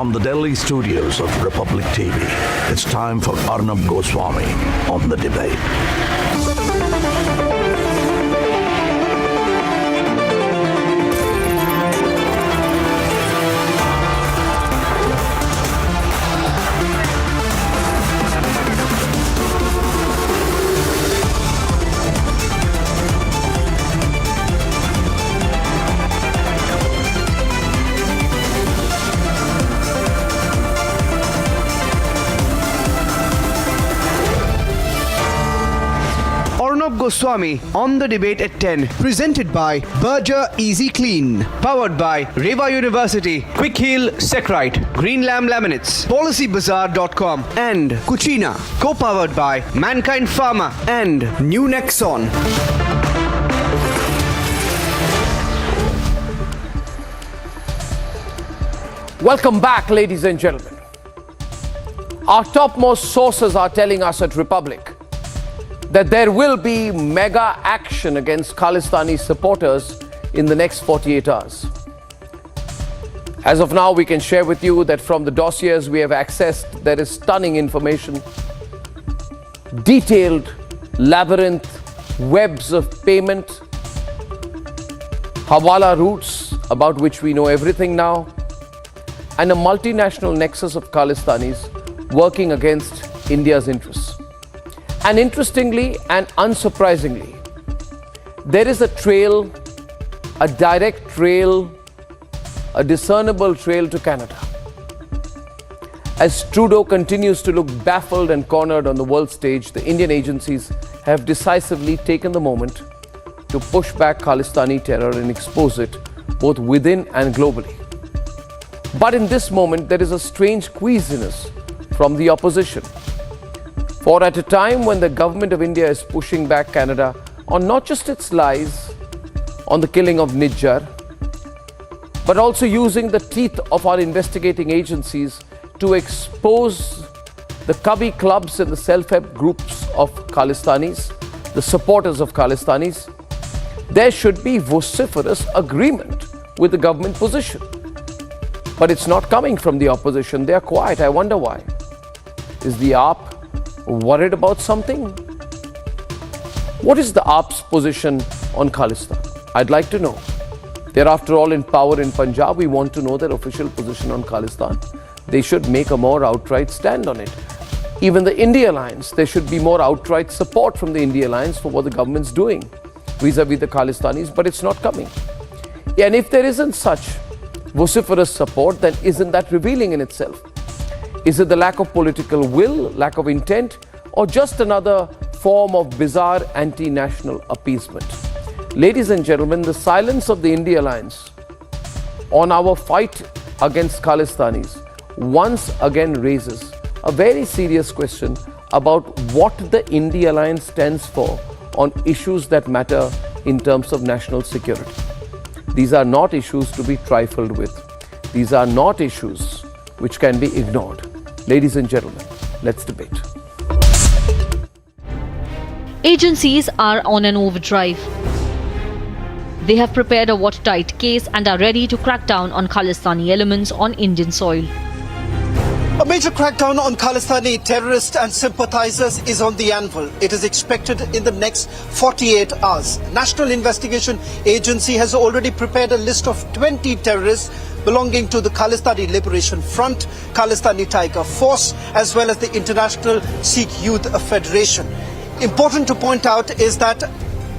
From the Delhi studios of Republic TV, it's time for Arnab Goswami on the debate. Arnab Goswami on the debate at 10, presented by Berger Easy Clean, powered by Reva University, Quick Heal Secrite, Green Lamb Laminates, PolicyBazaar.com, and Cucina, co-powered by Mankind Pharma and New Nexon. Welcome back, ladies and gentlemen. Our topmost sources are telling us at Republic that there will be mega action against Khalistani supporters in the next 48 hours. As of now, we can share with you that from the dossiers we have accessed, there is stunning information, detailed labyrinth, webs of payment, Hawala routes about which we know everything now, and a multinational nexus of Khalistanis working against India's interests. And interestingly and unsurprisingly, there is a trail, a direct trail, a discernible trail to Canada. As Trudeau continues to look baffled and cornered on the world stage, the Indian agencies have decisively taken the moment to push back Khalistani terror and expose it both within and globally. But in this moment, there is a strange queasiness from the opposition. For at a time when the government of India is pushing back Canada on not just its lies on the killing of Nijjar, but also using the teeth of our investigating agencies to expose the cubby clubs and the self-help groups of Khalistanis, the supporters of Khalistanis, there should be vociferous agreement with the government position. But it's not coming from the opposition. They are quiet. I wonder why. Is the AAP worried about something? What is the AAP's position on Khalistan? I'd like to know. They're after all in power in Punjab. We want to know their official position on Khalistan. They should make a more outright stand on it. Even the India Alliance, there should be more outright support from the India Alliance for what the government's doing vis-a-vis the Khalistanis, but it's not coming. And if there isn't such vociferous support, then isn't that revealing in itself? Is it the lack of political will, lack of intent, or just another form of bizarre anti-national appeasement? Ladies and gentlemen, the silence of the India Alliance on our fight against Khalistanis once again raises a very serious question about what the India Alliance stands for on issues that matter in terms of national security. These are not issues to be trifled with. These are not issues which can be ignored. Ladies and gentlemen, let's debate. Agencies are on an overdrive. They have prepared a watertight case and are ready to crack down on Khalistani elements on Indian soil. A major crackdown on Khalistani terrorists and sympathizers is on the anvil. It is expected in the next 48 hours. National Investigation Agency has already prepared a list of 20 terrorists belonging to the Khalistani Liberation Front, Khalistani Tiger Force, as well as the International Sikh Youth Federation. Important to point out is that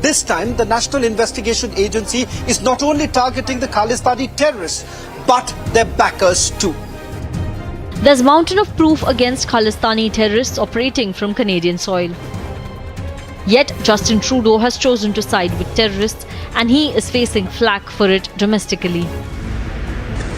this time the National Investigation Agency is not only targeting the Khalistani terrorists, but their backers too. There's a mountain of proof against Khalistani terrorists operating from Canadian soil. Yet Justin Trudeau has chosen to side with terrorists, and he is facing flack for it domestically.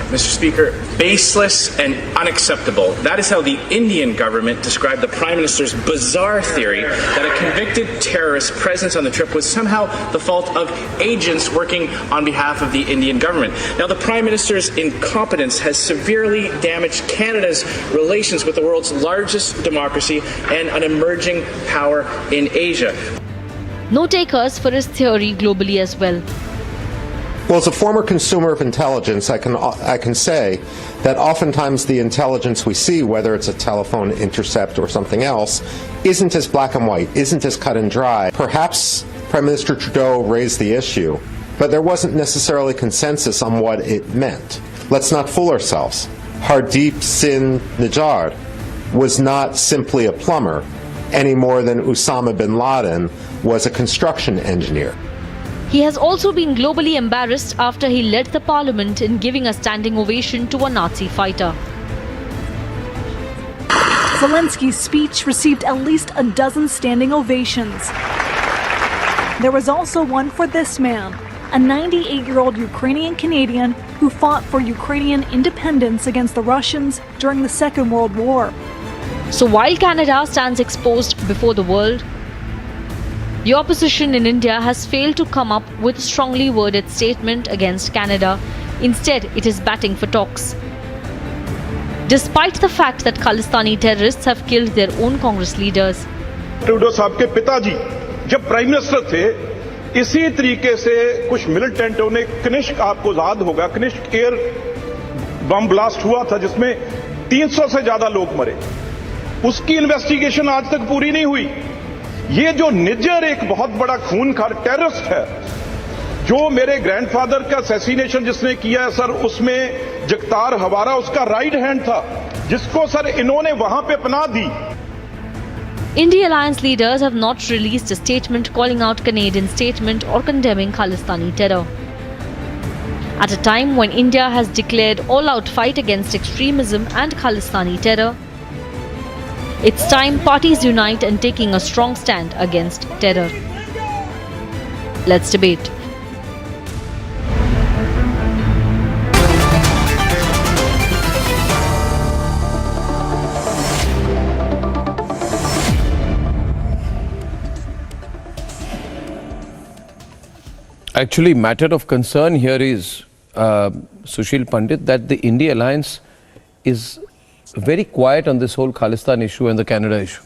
Mr. Speaker, baseless and unacceptable. That is how the Indian government described the Prime Minister's bizarre theory that a convicted terrorist's presence on the trip was somehow the fault of agents working on behalf of the Indian government. Now, the Prime Minister's incompetence has severely damaged Canada's relations with the world's largest democracy and an emerging power in Asia. No takers for his theory globally as well. Well, as a former consumer of intelligence, I can say that oftentimes the intelligence we see, whether it's a telephone intercept or something else, isn't as black and white, isn't as cut and dry. Perhaps Prime Minister Trudeau raised the issue, but there wasn't necessarily consensus on what it meant. Let's not fool ourselves. Hardeep Singh Nijjar was not simply a plumber any more than Osama bin Laden was a construction engineer. He has also been globally embarrassed after he led the parliament in giving a standing ovation to a Nazi fighter. Zelensky's speech received at least a dozen standing ovations. There was also one for this man, a 98-year-old Ukrainian Canadian who fought for Ukrainian independence against the Russians during the Second World War. So while Canada stands exposed before the world, the opposition in India has failed to come up with a strongly worded statement against Canada. Instead, it is batting for talks. Despite the fact that Khalistani terrorists have killed their own Congress leaders. Trudeau साहब के पिताजी जब prime minister थे, इसी तरीके से कुछ मिलिटेंटों ने कनिष्क, आपको याद होगा, कनिष्क एयर बम ब्लास्ट हुआ था जिसमें 300 से ज्यादा लोग मरे। उसकी इन्वेस्टिगेशन आज तक पूरी नहीं हुई। ये जो निज्जर एक बहुत बड़ा खूनखार टेररिस्ट है, जो मेरे ग्रैंडफादर का असैसिनेशन जिसने किया है सर, उसमें जगतार हवारा उसका राइट हैंड था, जिसको सर इन्होंने वहां पे पनाह दी। India alliance leaders have not released a statement calling out Canadian statement or condemning Khalistani terror. At a time when India has declared all-out fight against extremism and Khalistani terror, it's time parties unite in taking a strong stand against terror. Let's debate. Actually, matter of concern here is, Sushil Pandit, that the India alliance is very quiet on this whole Khalistan issue and the Canada issue.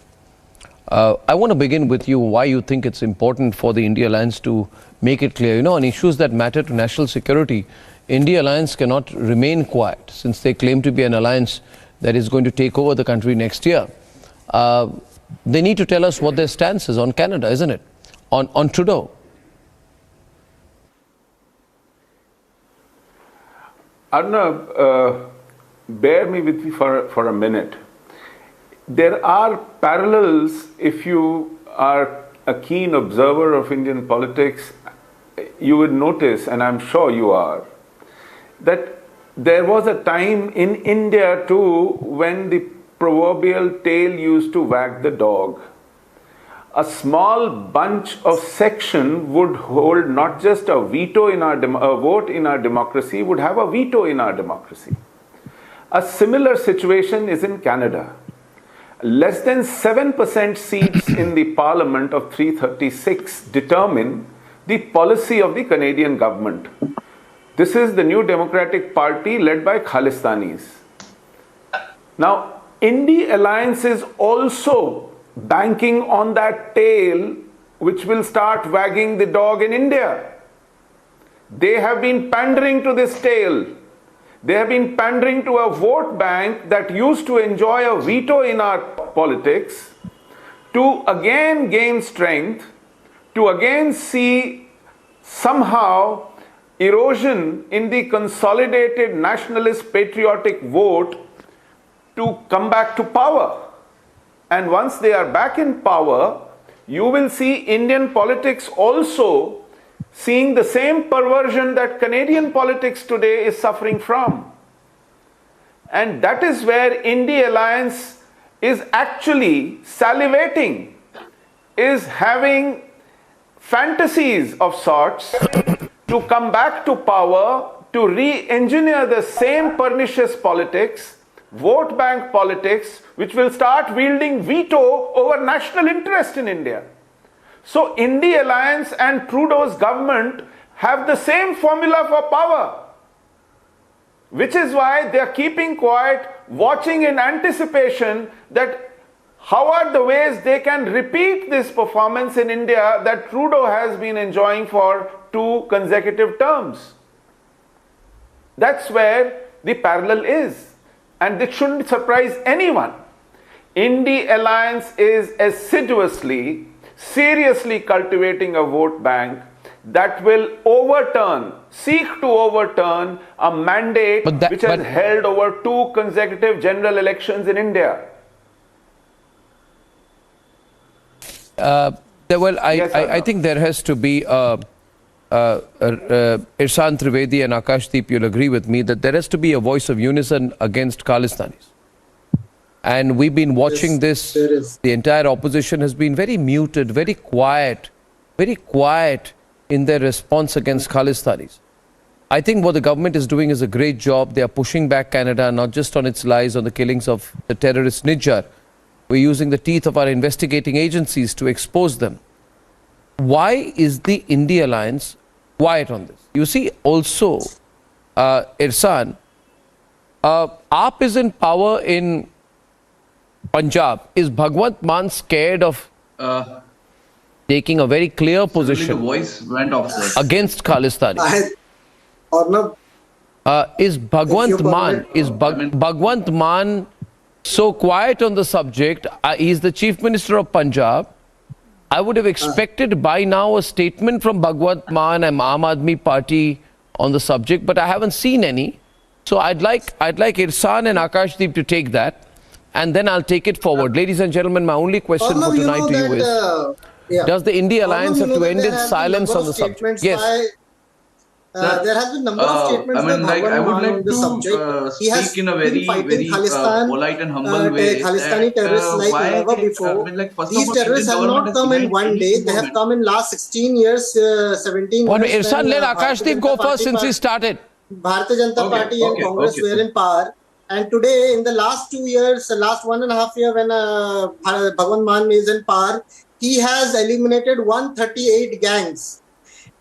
I want to begin with you why you think it's important for the India alliance to make it clear. You know, on issues that matter to national security, India alliance cannot remain quiet since they claim to be an alliance that is going to take over the country next year. They need to tell us what their stance is on Canada, isn't it? On Trudeau. Arnab, bear me with me for a minute. There are parallels if you are a keen observer of Indian politics. You would notice, and I'm sure you are, that there was a time in India too when the proverbial tail used to wag the dog. A small bunch of section would hold not just a veto in our vote in our democracy, would have a veto in our democracy. A similar situation is in Canada. Less than 7% seats in the parliament of 336 determine the policy of the Canadian government. This is the New Democratic Party led by Khalistanis. Now, India alliance is also banking on that tail which will start wagging the dog in India. They have been pandering to this tail. They have been pandering to a vote bank that used to enjoy a veto in our politics to again gain strength, to again see somehow erosion in the consolidated nationalist patriotic vote to come back to power. And once they are back in power, you will see Indian politics also seeing the same perversion that Canadian politics today is suffering from. And that is where India alliance is actually salivating, is having fantasies of sorts to come back to power, to re-engineer the same pernicious politics, vote bank politics, which will start wielding veto over national interest in India. So India alliance and Trudeau's government have the same formula for power, which is why they are keeping quiet, watching in anticipation that how are the ways they can repeat this performance in India that Trudeau has been enjoying for 2 consecutive terms. That's where the parallel is. And it shouldn't surprise anyone. India Alliance is assiduously, seriously cultivating a vote bank that will seek to overturn a mandate which has held over 2 consecutive general elections in India. I think there has to be, Irsan Trivedi and Akashdeep, you'll agree with me, that there has to be a voice of unison against Khalistanis. And we've been watching this. The entire opposition has been very muted, very quiet in their response against Khalistanis. I think what the government is doing is a great job. They are pushing back Canada, not just on its lies on the killings of the terrorist Nijjar. We're using the teeth of our investigating agencies to expose them. Why is the India Alliance quiet on this? You see, also, Irsan, AAP is in power in Punjab. Is Bhagwant Mann scared of taking a very clear position against Khalistanis? Arnab, is Bhagwant Mann so quiet on the subject? He's the Chief Minister of Punjab. I would have expected by now a statement from Bhagwant Mann and Aam Aadmi Party on the subject, but I haven't seen any. So I'd like Irsan and Akashdeep to take that, and then I'll take it forward. Ladies and gentlemen, my only question Arnab, for tonight to you is, does the India Alliance have to end its silence on the subject? Yes. There has been number of statements by Bhagwant Mann on this subject. He has been fighting Khalistan, polite and humble way. Khalistani terrorists like never before. These terrorists have not come in one day. They have come in last 16 years, 17 years. Irsan, let Akashdeep go first since he started. Bharatiya Janata Party and Congress were in power. And today, in the last 2 years, last 1.5 years when Bhagwant Mann is in power, he has eliminated 138 gangs.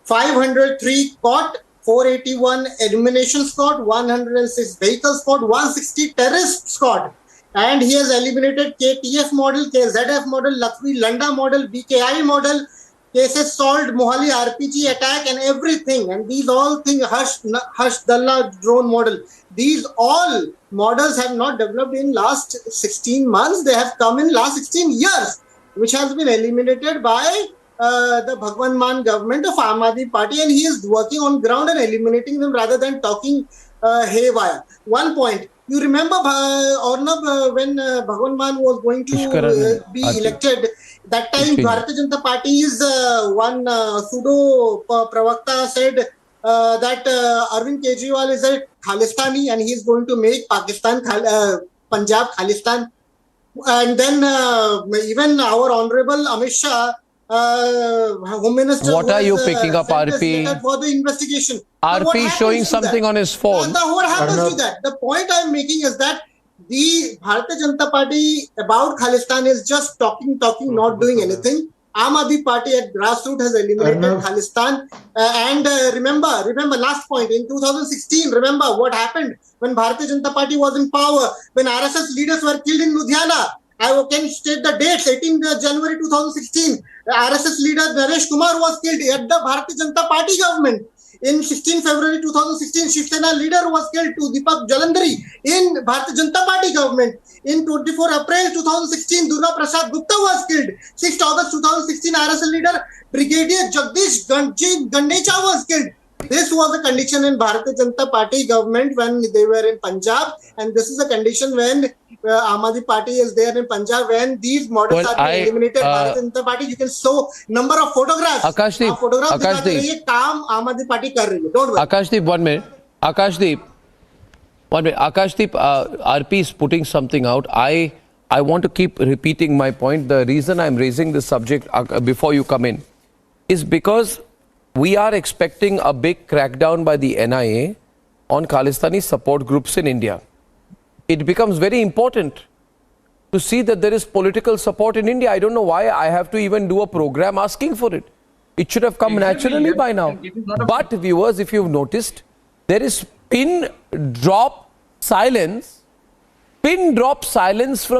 503 caught, 481 eliminations caught, 106 vehicles caught, 160 terrorists caught. And he has eliminated KTF model, KZF model, Lakshmi Landa model, BKI model, cases solved, Mohali RPG attack and everything. And these all things, Hush Dalla drone model. These all models have not developed in last 16 months. They have come in last 16 years, which has been eliminated by the Bhagwant Mann government of Aam Aadmi Party, and he is working on ground and eliminating them rather than talking haywire. One point, you remember Arnab, when Bhagwant Mann was going to be elected, that time Bharatiya Janata Party's one pseudo pravakta said that Arvind Kejriwal is a Khalistani and he is going to make Pakistan, Punjab Khalistan. And then even our Honorable Amit Shah, Home Minister, what are you picking up, RP? For the investigation. RP showing something on his phone. What happens to that? The point I'm making is that the Bharatiya Janata Party about Khalistan is just talking, not doing anything. Aam Aadmi Party at grassroots has eliminated Khalistan. And remember, last point, in 2016, remember what happened when Bharatiya Janata Party was in power, when RSS leaders were killed in Ludhiana. I can state the dates, 18 January 2016, RSS leader Naresh Kumar was killed at the Bharatiya Janata Party government. In 16 February 2016, Shiv Sena leader was killed to Deepak Jalandhari in Bharatiya Janata Party government. In 24 April 2016, Durga Prasad Gupta was killed. 6 August 2016, RSS leader Brigadier Jagdish Gandecha was killed. This was the condition in Bharatiya Janata Party government when they were in Punjab, and this is the condition when Aam Aadmi Party is there in Punjab. When these models are being eliminated, Bharatiya Janata Party, you can show number of photographs. Akashdeep, Don't worry. Akashdeep, 1 minute. Akashdeep, RP is putting something out. I want to keep repeating my point. The reason I'm raising this subject before you come in is because we are expecting a big crackdown by the NIA on Khalistani support groups in India. It becomes very important to see that there is political support in India. I don't know why I have to even do a program asking for it. It should have come naturally by now. But viewers, if you've noticed, there is pin drop silence from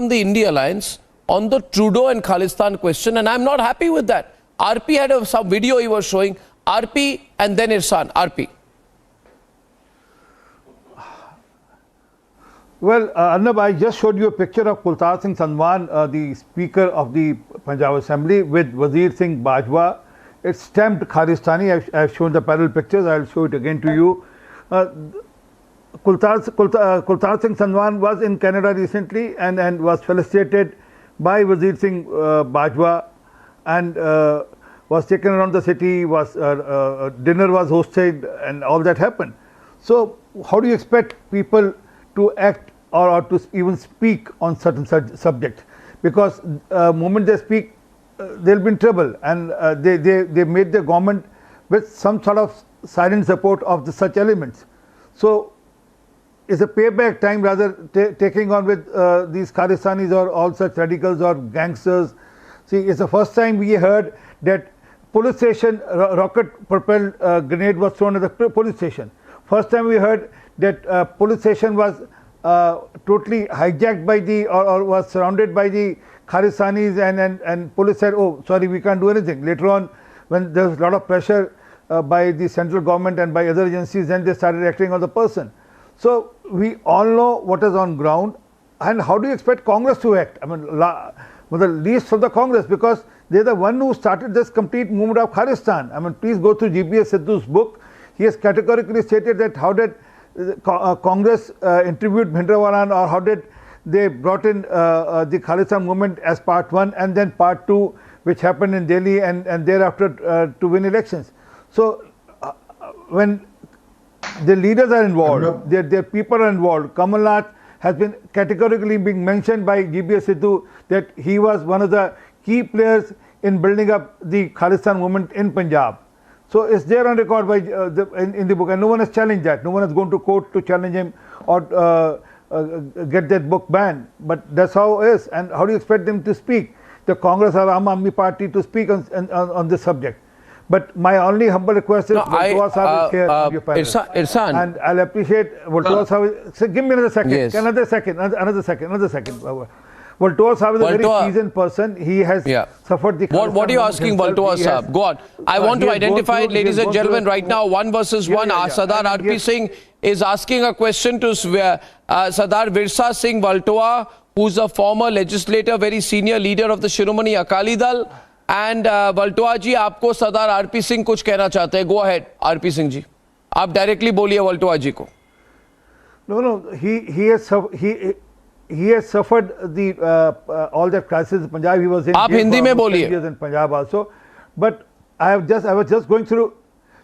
the India Alliance on the Trudeau and Khalistan question, and I'm not happy with that. RP had some video he was showing. RP and then Irsan. RP. Well, Arnab, I just showed you a picture of Kultar Singh Sanwan, the Speaker of the Punjab Assembly, with Wazir Singh Bajwa. It's stamped Khalistani. I've shown the parallel pictures. I'll show it again to you. Kultar Singh Sanwan was in Canada recently and was felicitated by Wazir Singh Bajwa and was taken around the city, dinner was hosted and all that happened. So how do you expect people to act or to even speak on certain subjects? Because moment they speak, they'll be in trouble, and they made the government with some sort of silent support of such elements. So it's a payback time rather taking on with these Khalistanis or all such radicals or gangsters. See, it's the first time we heard that police station rocket-propelled grenade was thrown at the police station. First time we heard that police station was totally hijacked by or was surrounded by the Khalistanis, and police said, oh, sorry, we can't do anything. Later on, when there was a lot of pressure by the central government and by other agencies, then they started acting on the person. So we all know what is on ground, and how do you expect Congress to act? I mean, the least from the Congress, because they're the one who started this complete movement of Khalistan. I mean, please go through GPS Sidhu's book. He has categorically stated that how did Congress interviewed Bhindranwale, or how did they brought in the Khalistan movement as part 1 and then part 2, which happened in Delhi and thereafter to win elections. So when the leaders are involved, their people are involved. Kamal Nath has been categorically being mentioned by GPS Sidhu that he was one of the key players in building up the Khalistan movement in Punjab. So it's there on record by in the book, and no one has challenged that. No one has gone to court to challenge him or get that book banned. But that's how it is. And how do you expect them to speak, the Congress or Aam Aadmi Party, to speak on this subject? But my only humble request is, Valtoa Sahib is here on your panel. Irsan. And I'll appreciate Valtoa Sahib. So give me another second. Yes. Another second. Valtoa Sahib is a very seasoned person. He has suffered the... What are you asking Valtoa Sahib? Go on. I want to identify, ladies and gentlemen, right now, 1 versus 1. Sardar RP Singh is asking a question to Sardar Virsa Singh Valtoa, who's a former legislator, very senior leader of the Shiromani Akali Dal. And Valtoa ji, आपको सरदार RP Singh कुछ कहना चाहते हैं. Go ahead, RP Singh ji. आप directly बोलिए वल्टोआ जी को. No, he has suffered the all that crisis in Punjab. He was in आप हिंदी में बोलिए. In Punjab also, but I was just going through.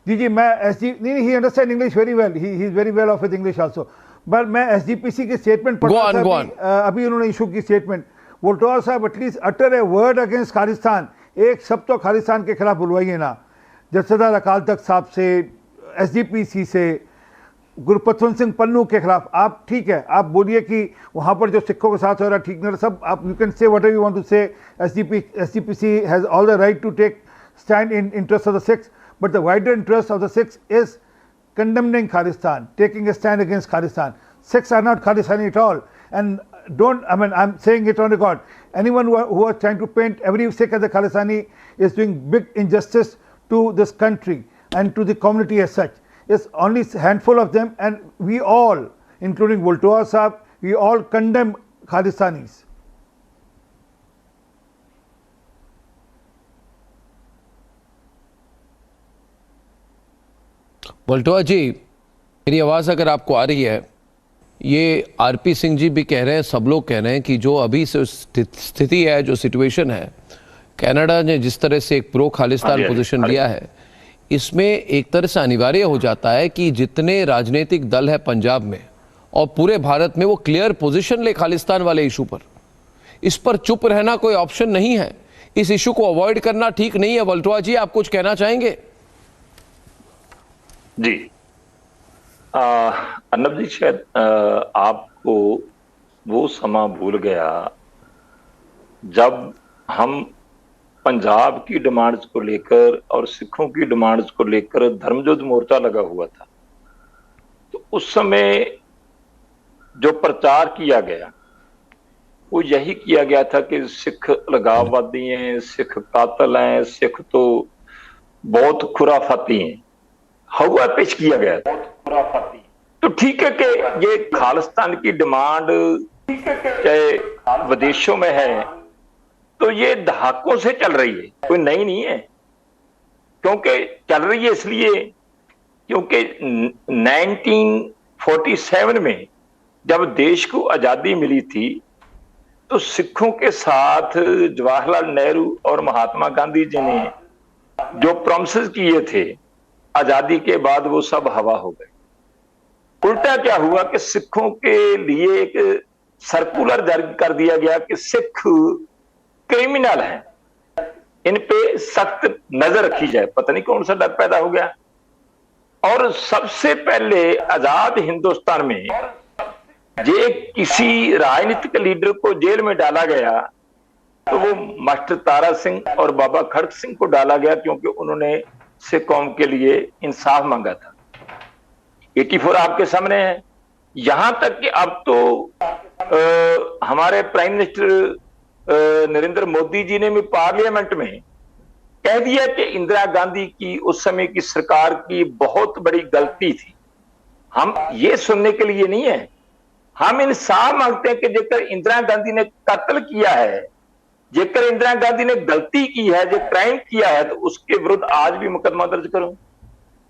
जी मैं SG नहीं, he understands English very well. He is very well off with English also. But मैं SGPC की statement पढ़ा था अभी उन्होंने issue की statement. Valtoa साहब at least utter a word against Khalistan. एक सब तो खालिस्तान के खिलाफ बुलवाइए ना. जसदार अकाल तख्त साहब से, SGPC से, गुरपतवंत सिंह पन्नू के खिलाफ आप ठीक है, आप बोलिए कि वहाँ पर जो सिखों के साथ हो रहा है ठीक नहीं, सब आप you can say whatever you want to say. SGPC has all the right to take stand in interest of the Sikhs, but the wider interest of the Sikhs is condemning Khalistan, taking a stand against Khalistan. Sikhs are not Khalistani at all, and I'm saying it on record. Anyone who is trying to paint every Sikh as a Khalistani is doing big injustice to this country and to the community as such. It's only a handful of them, and we all, including Valtoa Sahib, we all condemn Khalistanis. वल्टोआ जी, मेरी आवाज़ अगर आपको आ रही है, ये RP Singh ji भी कह रहे हैं, सब लोग कह रहे हैं कि जो अभी से स्थिति है, जो सिचुएशन है, कनाडा ने जिस तरह से एक प्रो खालिस्तान पोजीशन लिया है, इसमें एक तरह से अनिवार्य हो जाता है कि जितने राजनीतिक दल है पंजाब में और पूरे भारत में, वो क्लियर पोजीशन ले खालिस्तान वाले इशू पर. इस पर चुप रहना कोई ऑप्शन नहीं है. इस इशू को अवॉइड करना ठीक नहीं है. वल्टोआ जी, आप कुछ कहना चाहेंगे? जी अर्नब जी, शायद आपको वो समा भूल गया जब हम पंजाब की डिमांड्स को लेकर और सिखों की डिमांड्स को लेकर धर्मयुद्ध मोर्चा लगा हुआ था. तो उस समय जो प्रचार किया गया वो यही किया गया था कि सिख अलगाववादी हैं, सिख कातिल हैं, सिख तो बहुत खुराफाती हैं. हवा पेश किया गया, बहुत खुराफाती. तो ठीक है कि ये खालिस्तान की डिमांड चाहे विदेशों में है, तो ये दहाकों से चल रही है, कोई नई नहीं है। क्योंकि चल रही है इसलिए क्योंकि 1947 में जब देश को आजादी मिली थी तो सिखों के साथ जवाहरलाल नेहरू और महात्मा गांधी जी ने जो प्रॉमिसेस किए थे आजादी के बाद, वो सब हवा हो गए। उल्टा क्या हुआ कि सिखों के लिए एक सर्कुलर जारी कर दिया गया कि सिख क्रिमिनल हैं, इन पे सख्त नजर रखी जाए। पता नहीं कौन सा डर पैदा हो गया। और सबसे पहले आजाद हिंदुस्तान में जे किसी राजनीतिक लीडर को जेल में डाला गया तो वो मास्टर तारा सिंह और बाबा खड़क सिंह को डाला गया, क्योंकि उन्होंने सिख कौम के लिए इंसाफ मांगा था। 84 आपके सामने है। यहां तक कि अब तो हमारे प्राइम मिनिस्टर नरेंद्र मोदी जी ने भी पार्लियामेंट में कह दिया कि इंदिरा गांधी की उस समय की सरकार की बहुत बड़ी गलती थी। हम ये सुनने के लिए नहीं है, हम इंसाफ मांगते हैं कि जेकर इंदिरा गांधी ने कत्ल किया है, जेकर इंदिरा गांधी ने गलती की है, जो क्राइम किया है, तो उसके विरुद्ध आज भी मुकदमा दर्ज करो,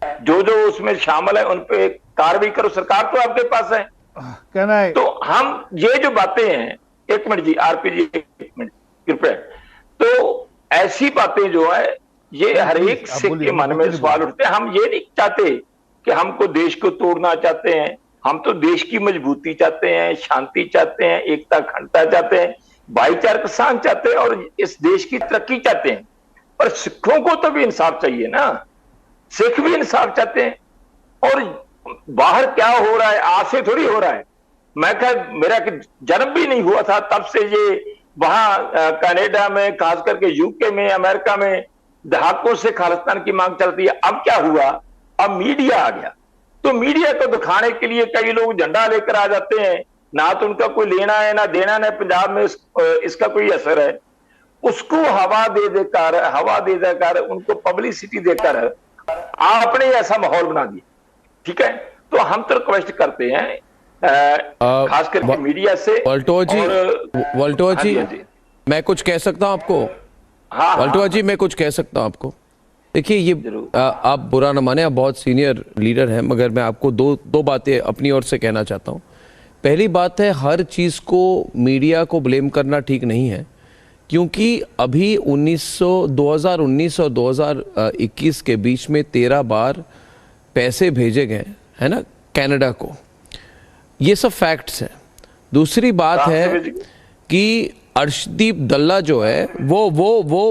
जो जो उसमें शामिल है उन पे कार्रवाई करो। सरकार तो आपके पास है। तो हम ये जो बातें हैं, एक मिनट जी आरपी जी, एक मिनट कृपया। तो ऐसी बातें जो है ये हर एक सिख के मन में सवाल उठते हैं। हम ये नहीं चाहते कि हमको देश को तोड़ना चाहते हैं, हम तो देश की मजबूती चाहते हैं, शांति चाहते हैं, एकता अखंडता चाहते हैं, भाईचारा साथ चाहते हैं और इस देश की तरक्की चाहते हैं। पर सिखों को तो भी इंसाफ चाहिए ना, सिख भी इंसाफ चाहते हैं। और बाहर क्या हो रहा है, आज से थोड़ी हो रहा है। मैं कहा मेरा जन्म भी नहीं हुआ था तब से ये वहां कनाडा में, खास करके यूके में, अमेरिका में दहाकों से खालिस्तान की मांग चलती है। अब क्या हुआ, अब मीडिया आ गया, तो मीडिया को दिखाने के लिए कई लोग झंडा लेकर आ जाते हैं, ना तो उनका कोई लेना है ना देना, ना पंजाब में इसका कोई असर है। उसको हवा दे देकर उनको पब्लिसिटी देकर आपने ऐसा माहौल बना दिया। ठीक है, तो हम तो रिक्वेस्ट करते हैं खास करके मीडिया से। वल्टो जी, मैं कुछ कह सकता हूं आपको? वल्टो जी, मैं कुछ कह सकता हूं आपको? देखिए, ये आप बुरा न माने, आप बहुत सीनियर लीडर हैं, मगर मैं आपको दो बातें अपनी ओर से कहना चाहता हूं। पहली बात है, हर चीज़ को मीडिया को ब्लेम करना ठीक नहीं है, क्योंकि अभी 2019 और 2021 के बीच में 13 बार पैसे भेजे गए हैं ना कनाडा को। ये सब फैक्ट्स हैं। दूसरी बात है कि अर्शदीप दल्ला जो है वो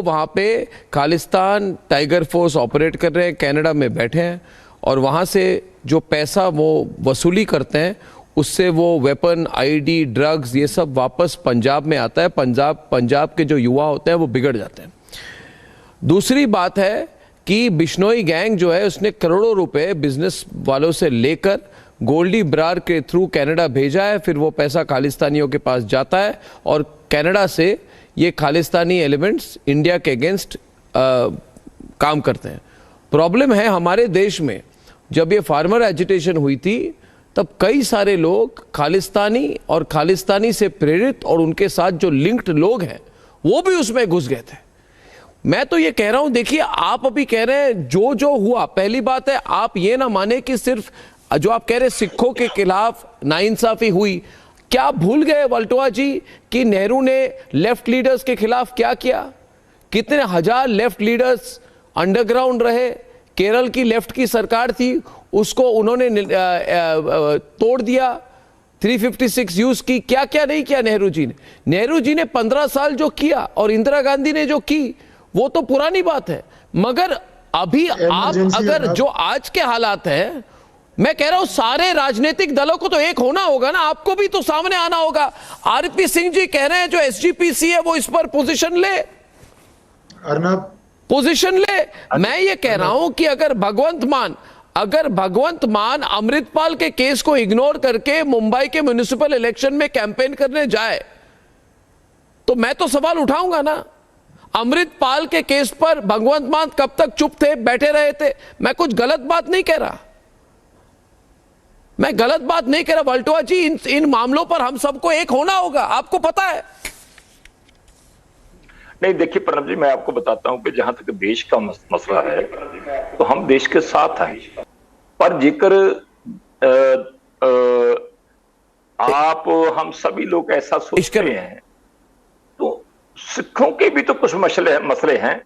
वहाँ पे खालिस्तान टाइगर फोर्स ऑपरेट कर रहे हैं, कनाडा में बैठे हैं, और वहाँ से जो पैसा वो वसूली करते हैं उससे वो वेपन, आईडी, ड्रग्स, ये सब वापस पंजाब में आता है। पंजाब के जो युवा होते हैं वो बिगड़ जाते हैं। दूसरी बात है कि बिश्नोई गैंग जो है उसने करोड़ों रुपए बिजनेस वालों से लेकर गोल्डी ब्रार के थ्रू कनाडा भेजा है, फिर वो पैसा खालिस्तानियों के पास जाता है और कनाडा से ये खालिस्तानी एलिमेंट्स इंडिया के अगेंस्ट काम करते हैं। प्रॉब्लम है हमारे देश में, जब ये फार्मर एजिटेशन हुई थी तब कई सारे लोग खालिस्तानी और खालिस्तानी से प्रेरित और उनके साथ जो लिंक्ड लोग हैं वो भी उसमें घुस गए थे। मैं तो ये कह रहा हूं, देखिए आप अभी कह रहे हैं जो हुआ, पहली बात है आप ये ना माने कि सिर्फ जो आप कह रहे सिखों के खिलाफ नाइंसाफी हुई। क्या भूल गए वल्टोआ जी कि नेहरू ने लेफ्ट लीडर्स के खिलाफ क्या किया? कितने हजार लेफ्ट लीडर्स अंडरग्राउंड रहे। केरल की लेफ्ट की सरकार थी, उसको उन्होंने तोड़ दिया, 356 यूज की। क्या क्या नहीं किया नेहरू जी ने 15 साल जो किया और इंदिरा गांधी ने जो की वो तो पुरानी बात है। मगर अभी आप अगर जो आज के हालात हैं, मैं कह रहा हूं सारे राजनीतिक दलों को तो एक होना होगा ना, आपको भी तो सामने आना होगा। आरपी सिंह जी कह रहे हैं जो एसजीपीसी है वो इस पर पोजीशन ले, अर्नब पोजीशन ले। मैं ये कह रहा हूं कि अगर भगवंत मान अमृतपाल के केस को इग्नोर करके मुंबई के म्युनिसिपल इलेक्शन में कैंपेन करने जाए तो मैं तो सवाल उठाऊंगा ना। अमृतपाल के केस पर भगवंत मान कब तक चुप थे, बैठे रहे थे? मैं कुछ गलत बात नहीं कह रहा। मैं गलत बात नहीं कह रहा वल्टोआ जी, इन मामलों पर हम सबको एक होना होगा, आपको पता है। नहीं देखिए प्रणब जी, मैं आपको बताता हूं कि जहां तक देश का मसला है तो हम देश के साथ हैं, पर जेकर आप हम सभी लोग ऐसा सोचते हैं तो सिखों के भी तो कुछ मसले हैं,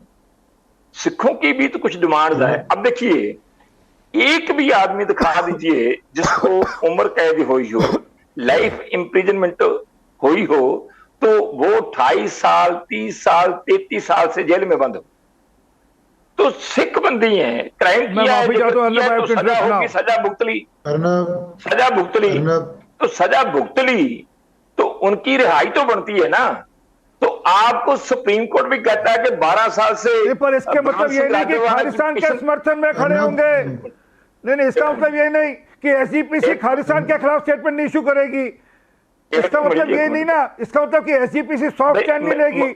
सिखों की भी तो कुछ डिमांड्स हैं। अब देखिए, एक भी आदमी दिखा दीजिए जिसको उम्र कैद हुई हो, लाइफ इंप्रिजनमेंट हुई हो, तो वो 28 साल 30 साल 33 साल से जेल में बंद हो। तो सिख बंदी है, क्राइम किया है, तो सजा होगी, सजा भुगत ली तो उनकी रिहाई तो बनती है ना। तो आपको सुप्रीम कोर्ट भी कहता है कि 12 साल से, पर इसके मतलब ये नहीं कि खालिस्तान के समर्थन में खड़े होंगे। नहीं, इसका मतलब ये नहीं कि एसजीपीसी खालिस्तान के खिलाफ स्टेटमेंट इशू करेगी। इसका मतलब ये नहीं ना, इसका मतलब कि एसजीपीसी सॉफ्ट स्टैंड नहीं लेगी।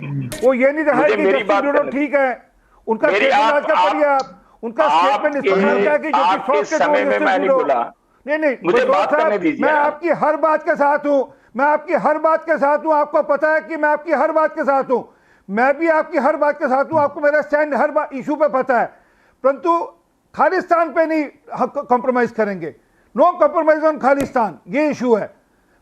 वो ये नहीं रहा है कि जस्टिस ट्रूडो ठीक है, उनका स्टेटमेंट आज का पढ़िए आप, उनका स्टेटमेंट इस प्रकार का है कि जो कि सॉफ्ट स्टैंड नहीं, मुझे बात करने दीजिए। मैं आपकी हर बात के साथ हूं, मैं आपकी हर बात के साथ हूं, आपको पता है कि मैं आपकी हर बात के साथ हूं, मैं भी आपकी हर बात के साथ हूं, आपको मेरा स्टैंड हर इशू पे पता है, परंतु खालिस्तान पे नहीं कॉम्प्रोमाइज करेंगे। नो कॉम्प्रोमाइज ऑन खालिस्तान, ये इशू है।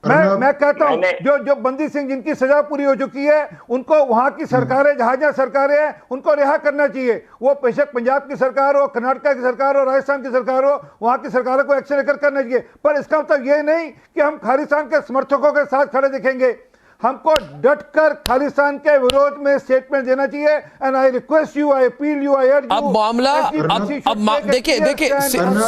मैं कहता हूं जो बंदी सिंह जिनकी सजा पूरी हो चुकी है, उनको वहां की सरकारें, जहां सरकारें हैं, उनको रिहा करना चाहिए। वो बेशक पंजाब की सरकार हो, कर्नाटक की सरकार हो, राजस्थान की सरकार हो, वहां की सरकारों को एक्शन लेकर करना चाहिए। पर इसका मतलब ये नहीं कि हम खालिस्तान के समर्थकों के साथ खड़े दिखेंगे। हमको डटकर खालिस्तान के विरोध में स्टेटमेंट देना चाहिए। And I request you, I appeal you, I urge you. अब मामला अब देखिए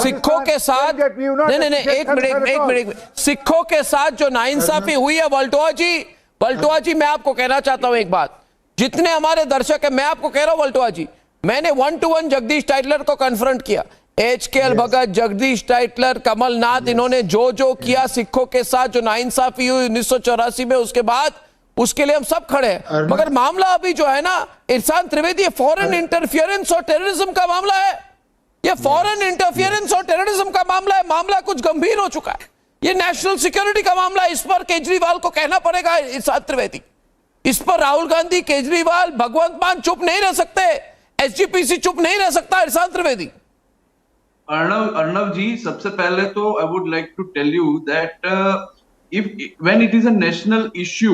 सिखों के साथ नहीं, एक मिनट, सिखों के साथ जो नाइंसाफी हुई है वल्टोआ जी, मैं आपको कहना चाहता हूं एक बात। जितने हमारे दर्शक है, मैं आपको कह रहा हूं वल्टोआ जी, मैंने 1-to-1 जगदीश टाइटलर को कन्फ्रंट किया, HKL भगत, जगदीश टाइटलर, कमलनाथ, इन्होंने जो किया सिखों के साथ, जो नाइंसाफी हुई 1984 में, उसके बाद उसके लिए हम सब खड़े हैं। मगर मामला अभी जो है ना इरशान त्रिवेदी, फॉरेन इंटरफियरेंस और टेररिज्म का मामला है। ये फॉरेन इंटरफियरेंस और टेररिज्म का मामला है। मामला कुछ गंभीर हो चुका है, ये नेशनल सिक्योरिटी का मामला है। इस पर केजरीवाल को कहना पड़ेगा, इरशान त्रिवेदी, इस पर राहुल गांधी, केजरीवाल, भगवंत मान चुप नहीं रह सकते, एसजीपीसी चुप नहीं रह सकता। इरशान त्रिवेदी। अर्नब जी, सबसे पहले तो I would like to tell you that if when it is a national issue,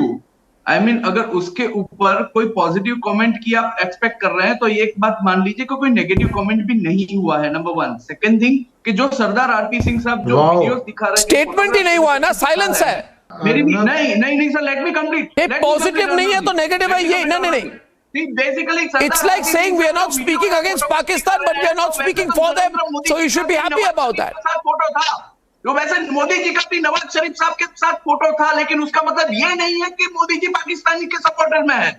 I mean अगर उसके ऊपर कोई पॉजिटिव कमेंट की आप एक्सपेक्ट कर रहे हैं तो एक बात मान लीजिए कि कोई नेगेटिव कमेंट भी नहीं हुआ है, नंबर 1। सेकंड थिंग कि जो सरदार आरपी सिंह साहब जो वीडियोस दिखा रहे हैं, स्टेटमेंट ही नहीं हुआ है ना, साइलेंस है। मेरी भी नहीं sir, let me complete. Positive नहीं है तो नेगेटिव है, ये नहीं। Basically, it's like saying we are not speaking against Pakistan, but we are not speaking for them. So you should be happy about that. Photo था जो वैसे मोदी जी का भी नवाज शरीफ साहब के साथ फोटो था, लेकिन उसका मतलब ये नहीं है कि मोदी जी पाकिस्तानी के सपोर्टर में है।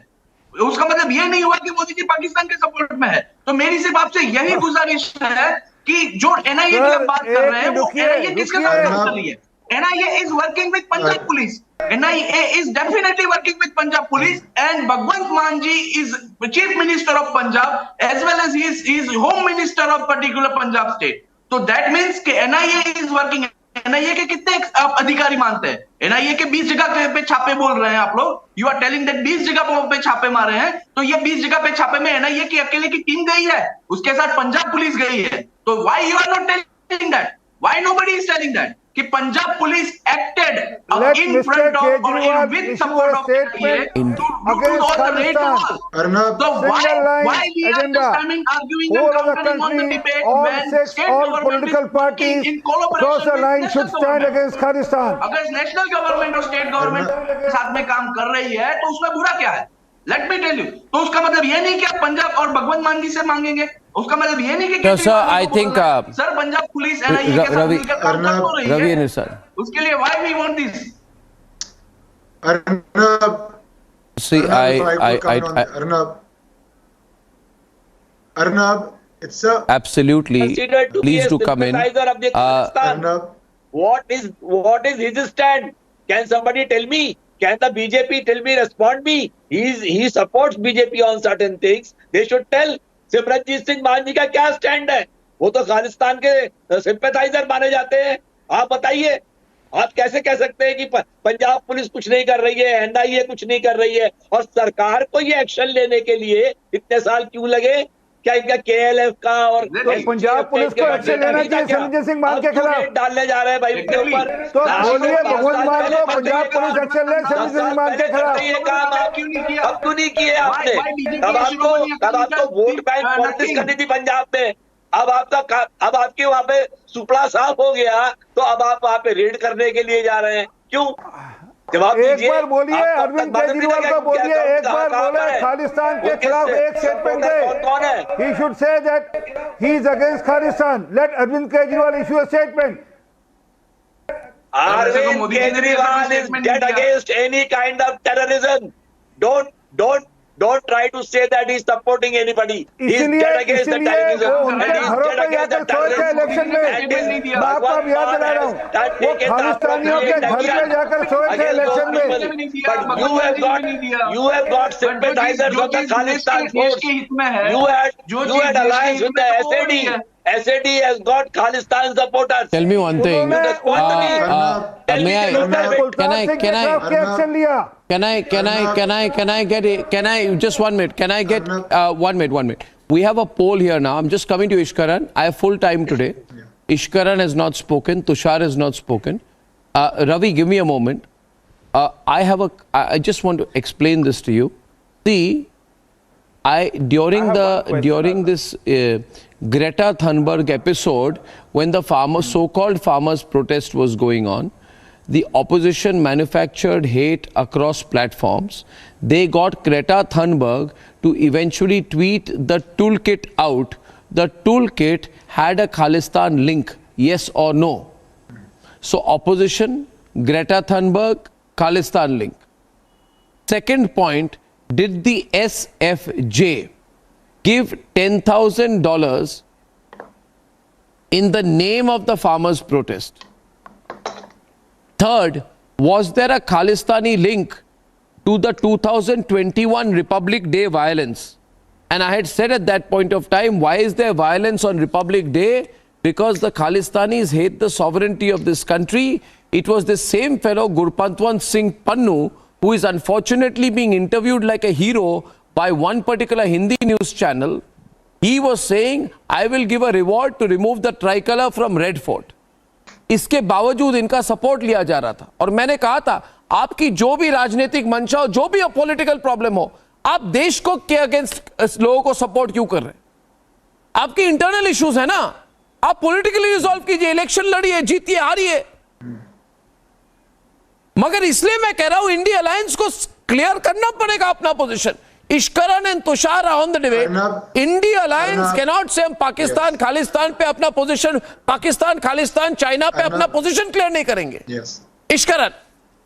उसका मतलब ये नहीं हुआ कि मोदी जी पाकिस्तान के सपोर्ट में है। तो मेरी सिर्फ आपसे यही गुजारिश है कि जो NIA की आप बात कर रहे हैं, वो NIA किसके साथ काम कर रही है? NIA is working with Punjab police. NIA is definitely working with Punjab police, and Bhagwant Mann ji is chief minister of Punjab as well as he is home minister of particular Punjab state. So that means कि NIA is working. NIA के कितने आप अधिकारी मानते हैं? NIA के 20 जगह पे छापे बोल रहे हैं आप लोग। You are telling that 20 जगह पे छापे मारे हैं, तो ये 20 जगह पे छापे में NIA की अकेले की टीम गई है, उसके साथ पंजाब पुलिस गई है। तो why you are not telling that? Why nobody is telling that? कि Punjab police acted in front of or with support of NIA to do all the raid and all. So why we are standing arguing and countering on the debate when state government is working in collaboration with national government? अगर national government और state government के साथ में काम कर रही है तो उसमें बुरा क्या है? Let me tell you. तो उसका मतलब ये नहीं कि आप पंजाब और भगवंत मान जी से मांगेंगे, उसका मतलब ये नहीं कि sir I think sir Punjab police NIA के साथ मिलकर काम कर रही है, सर उसके लिए why we want this? See, Arnab, it's a absolutely please to come in. Arnab, what is his stand? Can somebody tell me? Can the BJP tell me, respond me? He supports BJP on certain things. They should tell. Simranjeet Singh मान जी का क्या stand है? वो तो खालिस्तान के sympathiser माने जाते हैं आप बताइए, आप कैसे कह सकते हैं कि पंजाब पुलिस कुछ नहीं कर रही है, NIA कुछ नहीं कर रही है, और सरकार को ये एक्शन लेने के लिए इतने साल क्यों लगे? क्या इनका KLF का और पंजाब पुलिस को एक्शन लेना चाहिए संजय सिंह मान के खिलाफ डालने जा रहे हैं भाई उनके ऊपर। तो बोलिए भगवंत मान को पंजाब पुलिस एक्शन ले संजय सिंह मान के खिलाफ। ये काम आप क्यों नहीं किए आपने? तब आपको वोट बैंक पॉलिटिक्स करनी थी पंजाब में। अब आपके वहां पे सुपड़ा साफ हो गया, तो अब आप वहां पे रेड करने के लिए जा रहे हैं, क्यों? जवाब एक बार बोलिए, अरविंद केजरीवाल को बोलिए, एक बार बोले खालिस्तान के खिलाफ एक स्टेटमेंट दे। कौन है? He should say that he is against Khalistan. Let Arvind Kejriwal issue a statement. Arvind Kejriwal is dead against any kind of terrorism. Don't try to say that he is supporting anybody. He is dead against the terrorism. And he is dead against the terrorism. And his Bhagwan Maan has taken the appropriate action against those people. But you have got sympathizers of the Khalistan force. You had alliance with the SAD. SAD has got Khalistan supporters. Tell me one thing. Can I just 1 minute? Can I get 1 minute? 1 minute. We have a poll here now. I'm just coming to Ishkaran. I have full time today. Ishkaran has not spoken. Tushar has not spoken. Ravi, give me a moment. I just want to explain this to you. See, during this Greta Thunberg episode, when the so-called farmers protest was going on, the opposition manufactured hate across platforms. They got Greta Thunberg to eventually tweet the toolkit out. The toolkit had a Khalistan link, yes or no. So opposition, Greta Thunberg, Khalistan link. Second point, did the SFJ give $10,000 in the name of the farmers' protest? Third, was there a Khalistani link to the 2021 Republic Day violence? And I had said at that point of time, why is there violence on Republic Day? Because the Khalistanis hate the sovereignty of this country. It was the same fellow Gurpantwant Singh Pannu who is unfortunately being interviewed like a hero by one particular Hindi news channel. He was saying, I will give a reward to remove the tricolor from Red Fort. इसके बावजूद इनका support लिया जा रहा था। और मैंने कहा था, आपकी जो भी राजनीतिक मंशा हो, जो भी पॉलिटिकल प्रॉब्लम हो, आप देश को के अगेंस्ट लोगों को सपोर्ट क्यों कर रहे हैं? आपकी इंटरनल इश्यूज है ना, आप पॉलिटिकली रिजॉल्व कीजिए, इलेक्शन लड़िए, जीतिए, हारिए। मगर इसलिए मैं कह रहा हूं, इंडिया अलायंस को क्लियर करना पड़ेगा अपना position. Ishkaran and Tushar are on the debate. India Alliance cannot say हम पाकिस्तान खालिस्तान पे अपना पोजीशन, पाकिस्तान खालिस्तान चाइना पे अपना पोजीशन क्लियर नहीं करेंगे। Ishkaran.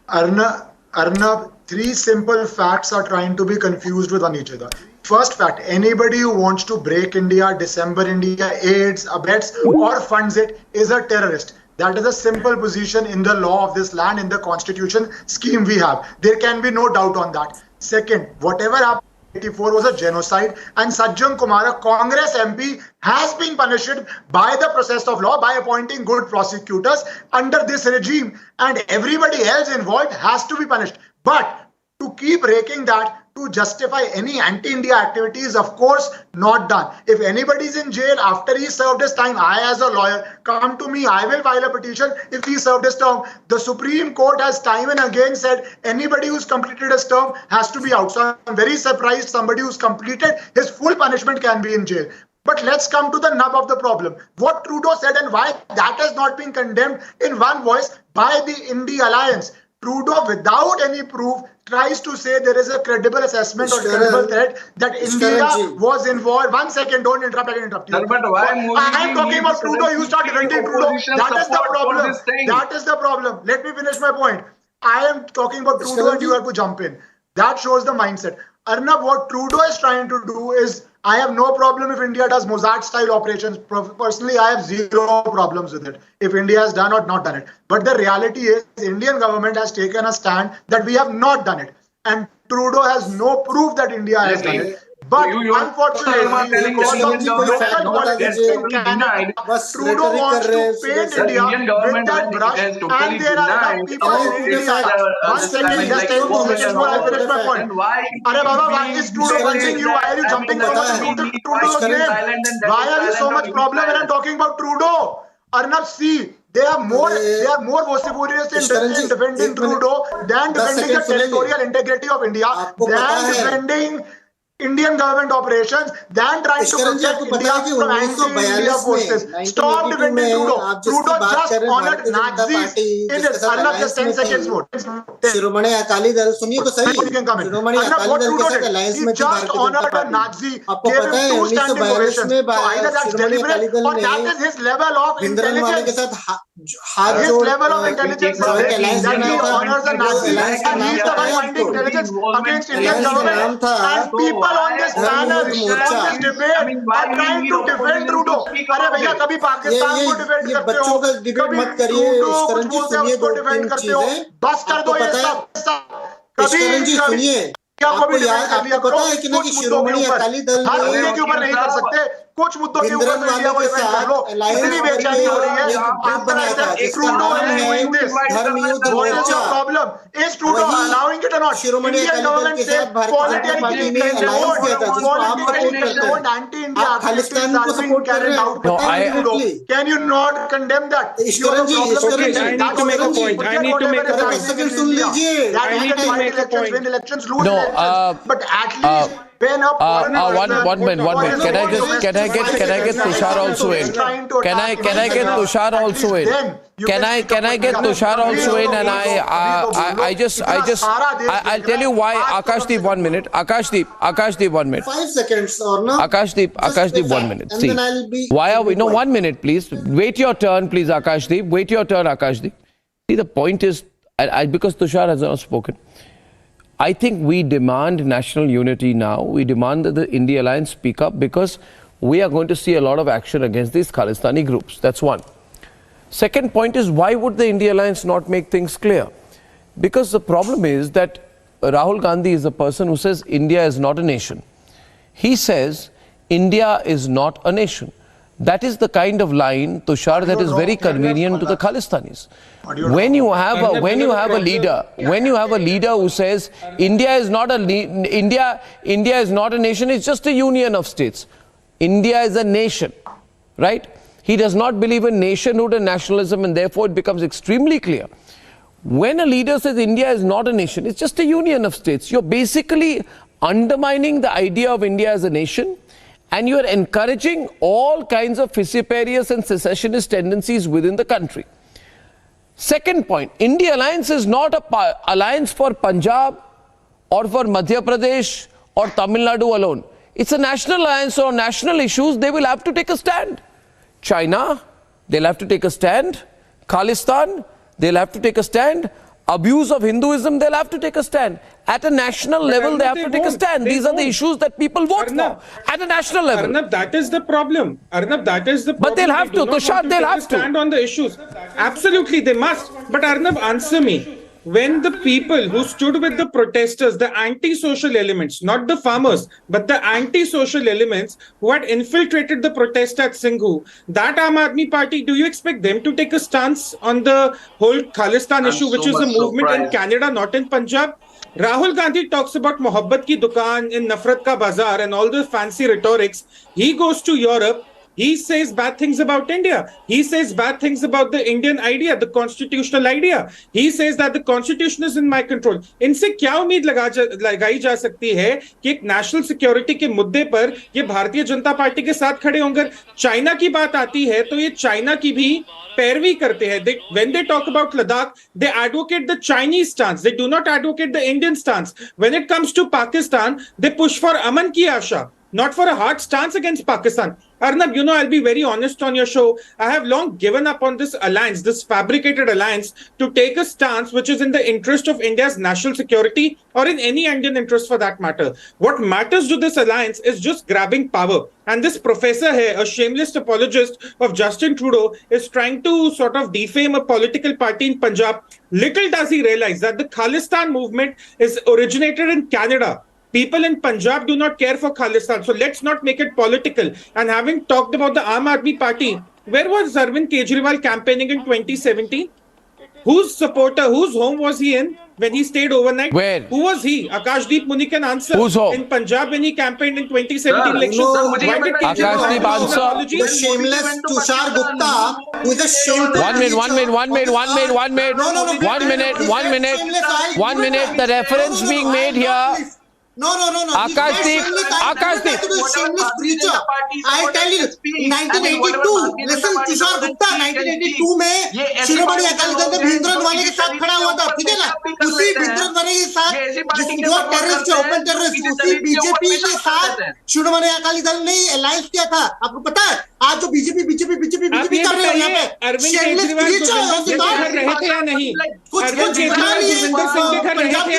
Arnab, three simple facts are trying to be confused with one each other. First fact, anybody who wants to break India, dismember India, aids, abets or funds it is a terrorist. That is a simple position in the law of this land, in the constitution scheme we have. There can be no doubt on that. Second, whatever happened 1984 was a genocide, and Sajjan Kumar, a Congress MP, has been punished by the process of law by appointing good prosecutors under this regime, and everybody else involved has to be punished. But to keep raking that to justify any anti-India activities, of course, not done. If anybody is in jail after he served his time, I as a lawyer, come to me, I will file a petition if he served his term. The Supreme Court has time and again said anybody who's completed his term has to be out. So I'm very surprised somebody who's completed his full punishment can be in jail. But let's come to the nub of the problem. What Trudeau said and why that has not been condemned in one voice by the India Alliance. Trudeau, without any proof, tries to say there is a credible assessment or credible threat that India was involved. 1 second, don't interrupt, I can interrupt you. I am talking about Trudeau, you start defending Trudeau. That is the problem. That is the problem. Let me finish my point. I am talking about Trudeau and you have to jump in. That shows the mindset. Arnab, what Trudeau is trying to do is, I have no problem if India does Mossad-style operations. Personally, I have zero problems with it, if India has done or not done it. But the reality is, the Indian government has taken a stand that we have not done it. And Trudeau has no proof that India has done it. But unfortunately, because of the local politics in Canada, Trudeau wants to paint India with that brush, and there are enough people in India. One second, just take 2 minutes more, I'll finish my point. Arey Baba, why is Trudeau punching you? Why are you jumping so much into Trudeau's name? Why are you so much problem when I'm talking about Trudeau? Arnab, see, they are more vociferous in defending Trudeau than defending the territorial integrity of India, than defending Indian government operations, than trying to protect India from anti-India forces. Stop defending Trudeau. Trudeau just honored Nazis in his Arnab, just 10 seconds more. Shiromani Akali Dal सुनिए तो सही शिरोमणि अकाली दल के साथ alliance में थी Bharatiya Janata party आपको पता है 1942 में शिरोमणि अकाली दल ने भिंद्रन वाले के साथ हाथ जोड़ अलायंस बनाया नाम था on this panel, on this debate, are trying to defend Trudeau. अरे भैया कभी पाकिस्तान को डिफेंड करते हो, कभी ट्रूडो कुछ बोलते हैं उसको डिफेंड करते हो, बस कर दो ये सब, कभी आपको पता है कि नहीं शिरोमणि अकाली दल हर मुद्दे के ऊपर नहीं कर सकते, कुछ मुद्दों के ऊपर मीडिया को डिफेंड कर लो, इतनी बेचैनी हो रही है। Trudeau doing this. What is your problem? Is Trudeau allowing it or not? Indian government says politically controlled anti-India Khalistan को सपोर्ट कर रहे हैं। Can you not condemn that? I need to make a point. I need to make a point. सुन लीजिए। I need to make a point. Win elections, lose elections, but at least when a one minute. Can I get Tushar also in? Can I get Tushar also in? Can I get Tushar also in? And I'll tell you why. Akashdeep, 1 minute. Akashdeep, 1 minute. 5 seconds or no? Akashdeep, 1 minute. And see, then I'll be why are we? No, 1 minute, please. Wait your turn, please, Akashdeep. Wait your turn, Akashdeep. See, the point is, because Tushar has not spoken, I think we demand national unity now. We demand that the India Alliance speak up, because we are going to see a lot of action against these Khalistani groups. That's one. Second point is, why would the India Alliance not make things clear? Because the problem is that Rahul Gandhi is a person who says India is not a nation. He says India is not a nation. That is the kind of line, Tushar, that is very convenient to the Khalistanis. When you have a leader who says India is not a nation, it's just a union of states. India is a nation, right? He does not believe in nationhood and nationalism, and therefore it becomes extremely clear. When a leader says India is not a nation, it's just a union of states. You're basically undermining the idea of India as a nation, and you are encouraging all kinds of vociferous and secessionist tendencies within the country. Second point, India Alliance is not an alliance for Punjab or for Madhya Pradesh or Tamil Nadu alone. It's a national alliance. So on national issues, they will have to take a stand. China, they'll have to take a stand. Khalistan, they'll have to take a stand. Abuse of Hinduism, they'll have to take a stand. At a national level, they have to take a stand. These are the issues that people vote for at a national level. Arnab, that is the problem. Arnab, that is the problem. But they'll have to. Tushar, they'll have to stand on the issues. Absolutely, they must. But Arnab, answer me. When the people who stood with the protesters, the anti-social elements, not the farmers, but the anti-social elements who had infiltrated the protest at Singhu, that Aam Aadmi Party, do you expect them to take a stance on the whole Khalistan issue, which is a movement in Canada, not in Punjab? Rahul Gandhi talks about Mohabbat ki dukaan in Nafrat ka bazaar and all the fancy rhetorics. He goes to Europe. He says bad things about India. He says bad things about the Indian idea, the constitutional idea. He says that the constitution is in my control. इनसे क्या उम्मीद लगाई जा सकती है कि एक national security के मुद्दे पर ये भारतीय जनता पार्टी के साथ खड़े होंगे? चाइना की बात आती है तो ये चाइना की भी पैरवी करते हैं. When they talk about Ladakh, they advocate the Chinese stance. They do not advocate the Indian stance. When it comes to Pakistan, they push for Aman ki Asha, not for a hard stance against Pakistan. Arnab, I'll be very honest on your show. I have long given up on this alliance, this fabricated alliance, to take a stance which is in the interest of India's national security or in any Indian interest for that matter. What matters to this alliance is just grabbing power. And this professor here, a shameless apologist of Justin Trudeau, is trying to sort of defame a political party in Punjab. Little does he realize that the Khalistan movement is originated in Canada. People in Punjab do not care for Khalistan. So let's not make it political. And having talked about the Aam Aadmi Party, where was Arvind Kejriwal campaigning in 2017? Whose home was he in when he stayed overnight? Where? Who was he? Akashdeep Muni can answer. Whose home? In Punjab when he campaigned in 2017 election. Why did Akashdeep answer. The shameless Tushar Gupta, who is a shameful... 1 minute. The reference being made here. No. Akashdeep. Shameless preacher. I tell you, 1982. Listen, Tushar Gupta, 1982 में शिरोमणि अकाली दल में भिंद्रन वाले के साथ खड़ा हुआ था, ठीक है ना? उसी भिंद्रन वाले के साथ जो टेररिस्ट है, ओपन टेररिस्ट, उसी बीजेपी के साथ शिरोमणि अकाली दल ने अलायंस किया था. आपको पता है? आज जो बीजेपी कर रहे हो यहाँ पे, अरविंद केजरीवाल घर रहे थे या नहीं? अरविंद केजरीवाल पंजाब के बारे में पंजाब गए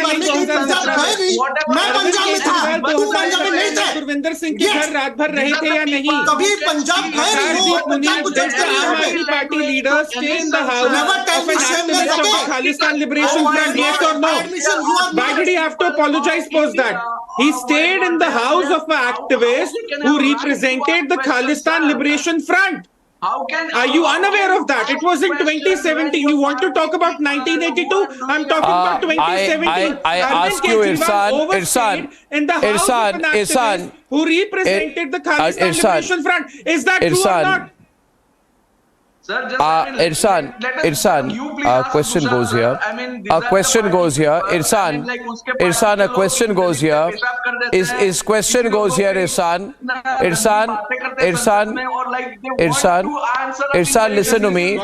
नहीं. मैं पंजाब में था, तुम पंजाब में नहीं थे. गुरविंदर सिंह के घर रात भर रहे थे या नहीं? कभी पंजाब गए नहीं हो. पंजाब को जज कर आम आदमी party leaders stay in the house of an activist of the Khalistan Liberation Front, yes or no? Why did he have to apologize post that? He stayed in the house of an activist who represented the Khalistan Liberation Front. Are you unaware of that? It was in 2017. You want to talk about 1982? I'm talking about 2017. I ask you, Irsan, in the house of an activist who represented the Khalistan Liberation Front. Is that true or not? Irsan, question goes here. A question goes here. Irsan, a question goes here. Is question goes here, Irsan, listen to me.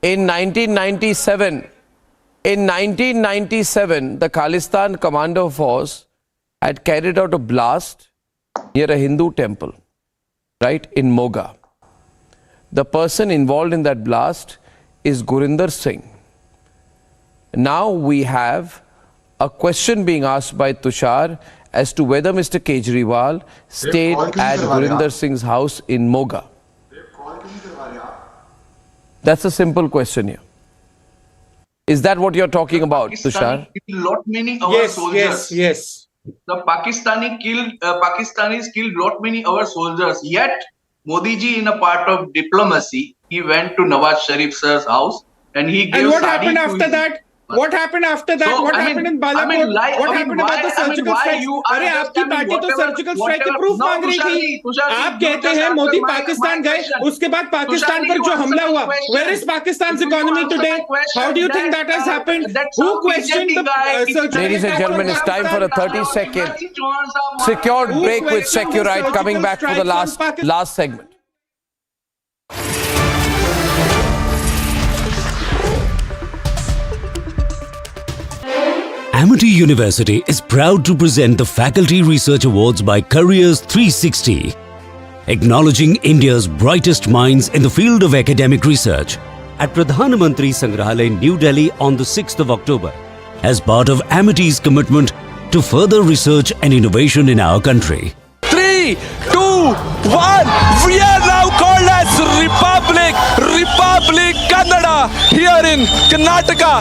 In 1997, the Khalistan Commando Force had carried out a blast near a Hindu temple, right, in Moga. The person involved in that blast is Gurinder Singh. Now we have a question being asked by Tushar as to whether Mr. Kejriwal stayed at Gurinder Singh's house in Moga. That's a simple question here. Is that what you're talking about, Tushar? Lot many our soldiers. Yes. The Pakistanis killed lot many our soldiers. Yet Modi ji, in a part of diplomacy, he went to Nawaz Sharif sir's house and he gave. And what happened after that? What happened after that? What happened in Balapur? What happened about the surgical strike? अरे आपकी party तो surgical strike के proof मांग रही थी. आप कहते हैं मोदी पाकिस्तान गए, उसके बाद पाकिस्तान पर जो हमला हुआ. Where is Pakistan's economy today? How do you think that has happened? Who questioned the surgical? Ladies and gentlemen, it's time for a 30-second secured break with Securite. Coming back for the last segment. Amity University is proud to present the Faculty Research Awards by Careers 360, acknowledging India's brightest minds in the field of academic research at Pradhan Mantri Sangrahalaya, New Delhi on the 6th of October as part of Amity's commitment to further research and innovation in our country. 3, 2, 1, we are now called as Republic Kannada here in Karnataka.